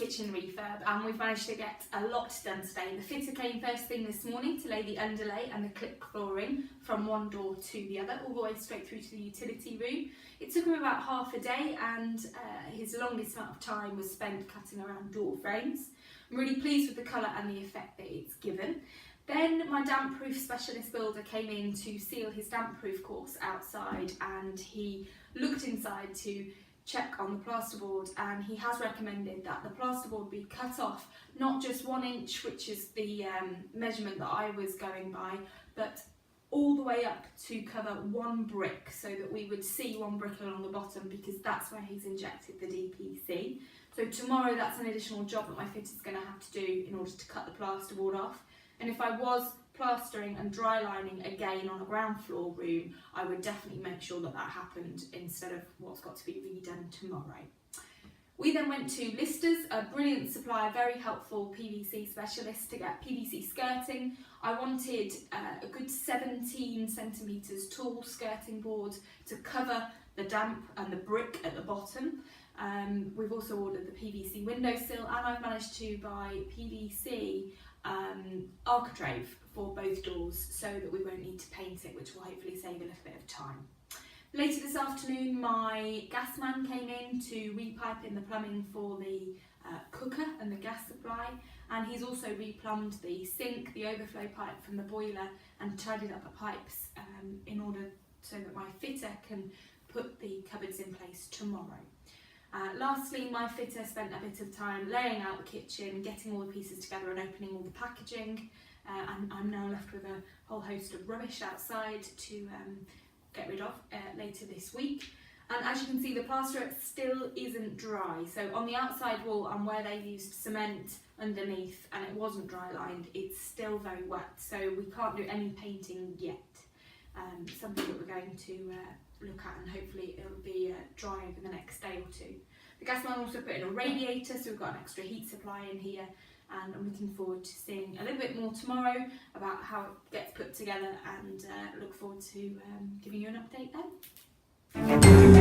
kitchen refurb, and we've managed to get a lot done today. The fitter came first thing this morning to lay the underlay and the clip flooring from one door to the other, all the way straight through to the utility room. It took him about half a day, and his longest amount of time was spent cutting around door frames. I'm really pleased with the colour and the effect that it's given. Then my damp proof specialist builder came in to seal his damp proof course outside, and he looked inside to check on the plasterboard, and he has recommended that the plasterboard be cut off not just 1 inch, which is the measurement that I was going by, but all the way up to cover 1 brick, so that we would see 1 brick along the bottom, because that's where he's injected the DPC. So tomorrow that's an additional job that my fitter's going to have to do in order to cut the plasterboard off. And if I was plastering and dry lining again on a ground floor room, I would definitely make sure that that happened instead of what's got to be redone tomorrow. We then went to Listers, a brilliant supplier, very helpful PVC specialist, to get PVC skirting. I wanted a good 17 centimetres tall skirting board to cover the damp and the brick at the bottom. We've also ordered the PVC windowsill, and I've managed to buy PVC architrave for both doors so that we won't need to paint it, which will hopefully save a little bit of time. Later this afternoon, my gas man came in to repipe in the plumbing for the cooker and the gas supply, and he's also replumbed the sink, the overflow pipe from the boiler, and tidied up the pipes in order so that my fitter can put the cupboards in place tomorrow. Lastly, my fitter spent a bit of time laying out the kitchen, getting all the pieces together and opening all the packaging, and I'm now left with a whole host of rubbish outside to get rid of later this week. And as you can see, the plaster still isn't dry, so on the outside wall and where they used cement underneath and it wasn't dry lined, it's still very wet, so we can't do any painting yet. Something that we're going to look at, and hopefully it'll be dry over the next day or two. The gas man also put in a radiator, so we've got an extra heat supply in here, and I'm looking forward to seeing a little bit more tomorrow about how it gets put together, and look forward to giving you an update then.